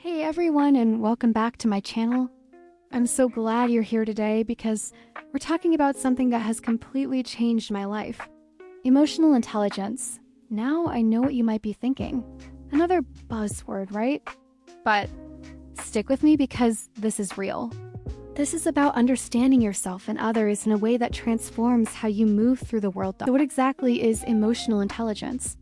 Hey everyone, and welcome back to my channel. I'm so glad you're here today because we're talking about something that has completely changed my life. Emotional intelligence. Now I know what you might be thinking. Another buzzword, right? But stick with me because this is real. This is about understanding yourself and others in a way that transforms how you move through the world. So what exactly is emotional intelligence?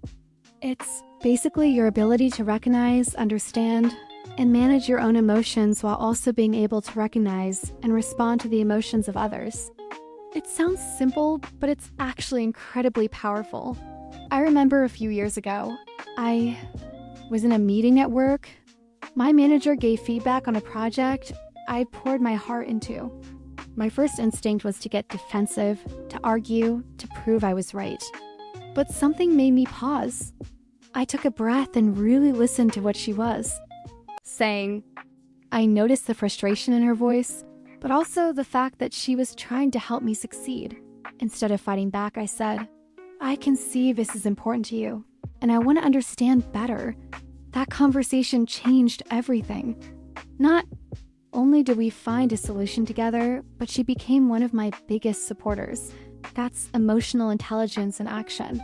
It's basically your ability to recognize, understand, and manage your own emotions while also being able to recognize and respond to the emotions of others. It sounds simple, but it's actually incredibly powerful. I remember a few years ago, I was in a meeting at work. My manager gave feedback on a project I poured my heart into. My first instinct was to get defensive, to argue, to prove I was right. But something made me pause. I took a breath and really listened to what she was saying. I noticed the frustration in her voice, but also the fact that she was trying to help me succeed. Instead of fighting back, I said, I can see this is important to you, and I want to understand better. That conversation changed everything. Not only did we find a solution together, but she became one of my biggest supporters. That's emotional intelligence in action.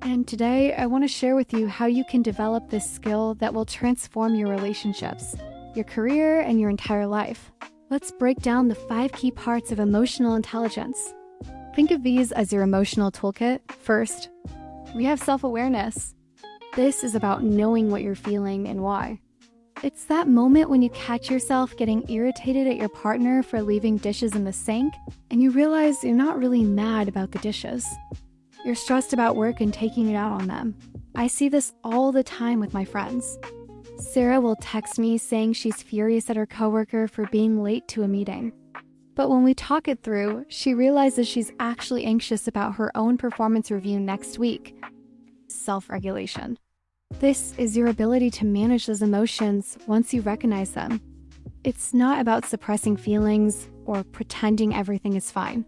And today, I want to share with you how you can develop this skill that will transform your relationships, your career, and your entire life. Let's break down the 5 key parts of emotional intelligence. Think of these as your emotional toolkit. First, we have self-awareness. This is about knowing what you're feeling and why. It's that moment when you catch yourself getting irritated at your partner for leaving dishes in the sink, and you realize you're not really mad about the dishes. You're stressed about work and taking it out on them. I see this all the time with my friends. Sarah will text me saying she's furious at her coworker for being late to a meeting. But when we talk it through, she realizes she's actually anxious about her own performance review next week. Self-regulation. This is your ability to manage those emotions once you recognize them. It's not about suppressing feelings or pretending everything is fine.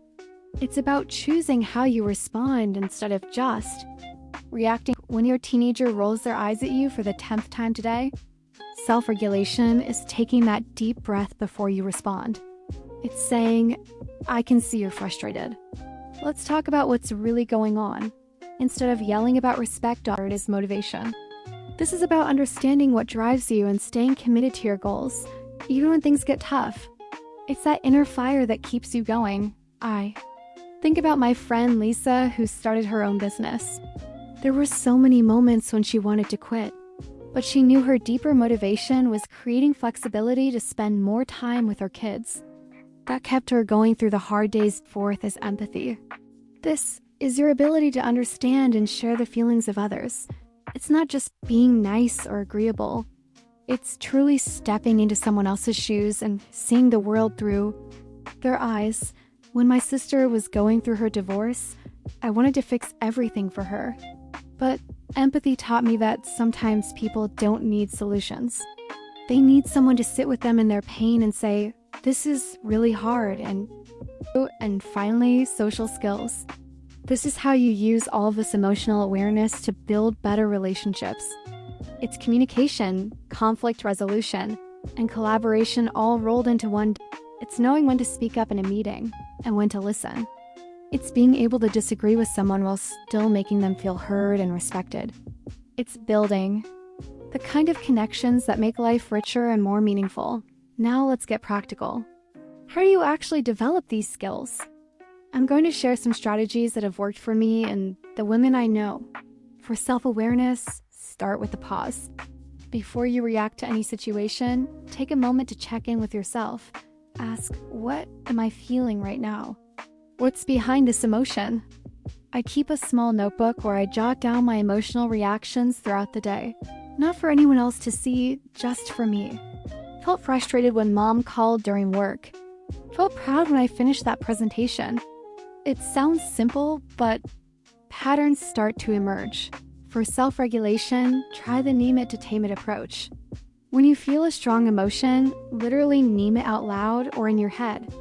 It's about choosing how you respond instead of just reacting. When your teenager rolls their eyes at you for the 10th time today, self-regulation is taking that deep breath before you respond. It's saying, I can see you're frustrated. Let's talk about what's really going on. Instead of yelling about respect, it is motivation. This is about understanding what drives you and staying committed to your goals, even when things get tough. It's that inner fire that keeps you going. Think about my friend Lisa, who started her own business. There were so many moments when she wanted to quit, but she knew her deeper motivation was creating flexibility to spend more time with her kids. That kept her going through the hard days. Fourth is empathy. This is your ability to understand and share the feelings of others. It's not just being nice or agreeable. It's truly stepping into someone else's shoes and seeing the world through their eyes. When my sister was going through her divorce, I wanted to fix everything for her. But empathy taught me that sometimes people don't need solutions. They need someone to sit with them in their pain and say, this is really hard. And finally, social skills. This is how you use all of this emotional awareness to build better relationships. It's communication, conflict resolution, and collaboration all rolled into one. It's knowing when to speak up in a meeting and when to listen. It's being able to disagree with someone while still making them feel heard and respected. It's building the kind of connections that make life richer and more meaningful. Now let's get practical. How do you actually develop these skills? I'm going to share some strategies that have worked for me and the women I know. For self-awareness, start with a pause. Before you react to any situation, take a moment to check in with yourself. Ask, what am I feeling right now? What's behind this emotion? I keep a small notebook where I jot down my emotional reactions throughout the day. Not for anyone else to see, just for me. Felt frustrated when mom called during work. Felt proud when I finished that presentation. It sounds simple, but patterns start to emerge. For self-regulation, try the name it to tame it approach. When you feel a strong emotion, literally name it out loud or in your head.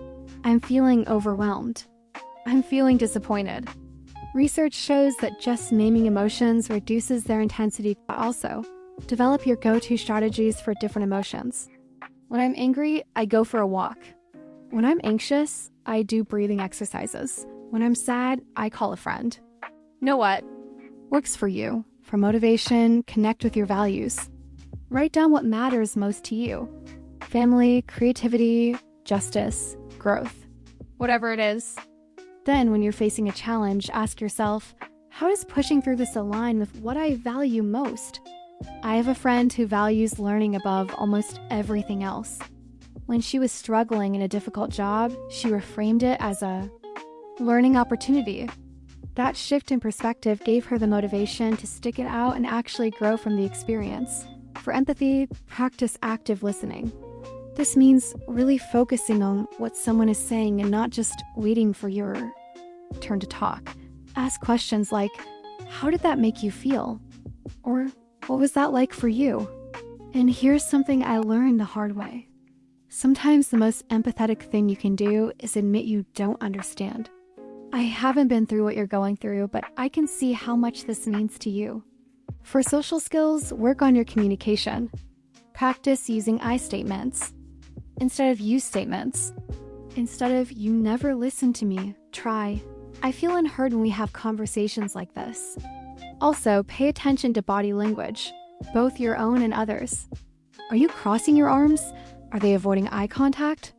I'm feeling overwhelmed. I'm feeling disappointed. Research shows that just naming emotions reduces their intensity. Also, Develop your go-to strategies for different emotions. When I'm angry, I go for a walk. When I'm anxious, I do breathing exercises. When I'm sad, I call a friend. Know what works for you? For motivation, connect with your values. Write down what matters most to you. Family, creativity, justice, growth. Whatever it is. Then, when you're facing a challenge, ask yourself, how does pushing through this align with what I value most? I have a friend who values learning above almost everything else. When she was struggling in a difficult job, she reframed it as a learning opportunity. That shift in perspective gave her the motivation to stick it out and actually grow from the experience. For empathy, practice active listening. This means really focusing on what someone is saying and not just waiting for your turn to talk. Ask questions like, how did that make you feel? Or what was that like for you? And here's something I learned the hard way. Sometimes the most empathetic thing you can do is admit you don't understand. I haven't been through what you're going through, but I can see how much this means to you. For social skills, work on your communication. Practice using I statements instead of you statements. Instead of you never listen to me, try I feel unheard when we have conversations like this. Also, pay attention to body language, both your own and others. Are you crossing your arms? Are they avoiding eye contact?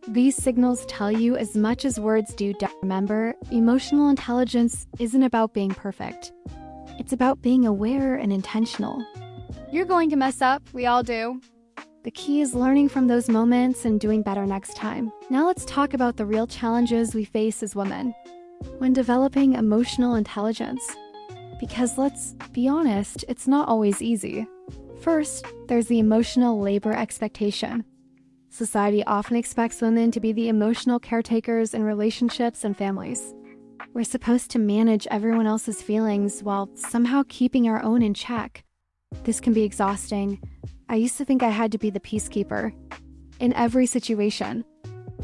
These signals tell you as much as words do. Remember, emotional intelligence isn't about being perfect. It's about being aware and intentional. You're going to mess up, we all do. The key is learning from those moments and doing better next time. Now let's talk about the real challenges we face as women when developing emotional intelligence. Because let's be honest, it's not always easy. First, there's the emotional labor expectation. Society often expects women to be the emotional caretakers in relationships and families. We're supposed to manage everyone else's feelings while somehow keeping our own in check. This can be exhausting. I used to think I had to be the peacekeeper in every situation.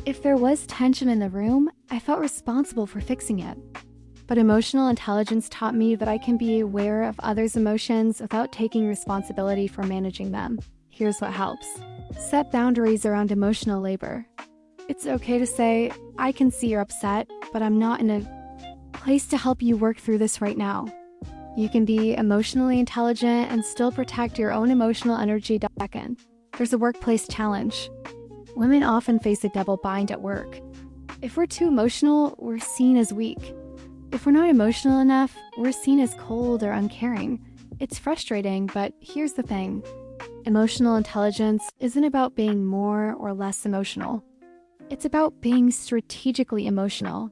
If there was tension in the room, I felt responsible for fixing it. But emotional intelligence taught me that I can be aware of others' emotions without taking responsibility for managing them. Here's what helps. Set boundaries around emotional labor. It's okay to say, I can see you're upset, but I'm not in a place to help you work through this right now. You can be emotionally intelligent and still protect your own emotional energy. Second, there's a workplace challenge. Women often face a double bind at work. If we're too emotional, we're seen as weak. If we're not emotional enough, we're seen as cold or uncaring. It's frustrating, but here's the thing. Emotional intelligence isn't about being more or less emotional. It's about being strategically emotional.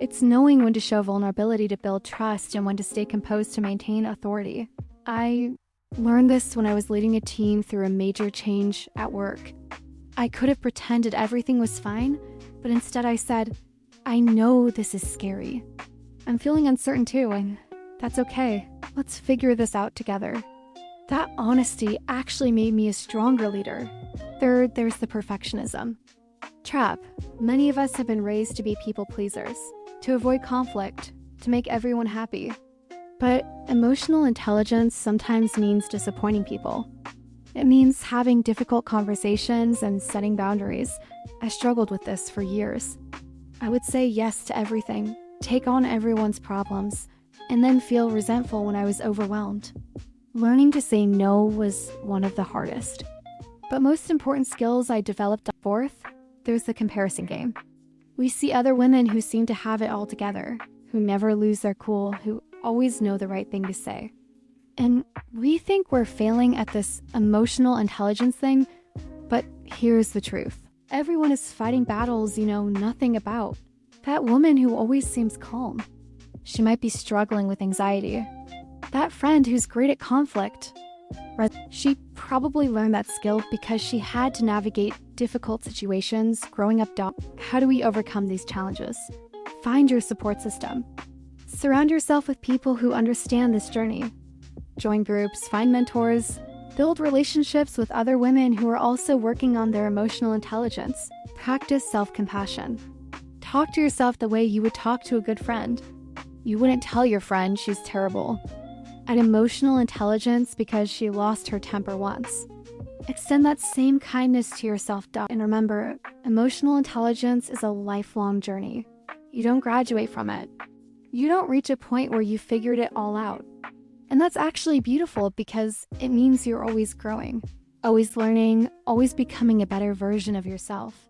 It's knowing when to show vulnerability to build trust and when to stay composed to maintain authority. I learned this when I was leading a team through a major change at work. I could have pretended everything was fine, but instead I said, I know this is scary. I'm feeling uncertain too, and that's okay. Let's figure this out together. That honesty actually made me a stronger leader. Third, there's the perfectionism trap. Many of us have been raised to be people pleasers, to avoid conflict, to make everyone happy. But emotional intelligence sometimes means disappointing people. It means having difficult conversations and setting boundaries. I struggled with this for years. I would say yes to everything, take on everyone's problems, and then feel resentful when I was overwhelmed. Learning to say no was one of the hardest. But most important skills I developed. Fourth, there's the comparison game. We see other women who seem to have it all together, who never lose their cool, who always know the right thing to say. And we think we're failing at this emotional intelligence thing, but here's the truth. Everyone is fighting battles you know nothing about. That woman who always seems calm, she might be struggling with anxiety. That friend who's great at conflict, she probably learned that skill because she had to navigate difficult situations growing up. How do we overcome these challenges? Find your support system. Surround yourself with people who understand this journey. Join groups, find mentors, build relationships with other women who are also working on their emotional intelligence. Practice self-compassion. Talk to yourself the way you would talk to a good friend. You wouldn't tell your friend she's terrible. at emotional intelligence because she lost her temper once. Extend that same kindness to yourself, and remember, emotional intelligence is a lifelong journey. You don't graduate from it. You don't reach a point where you figured it all out. And that's actually beautiful because it means you're always growing, always learning, always becoming a better version of yourself.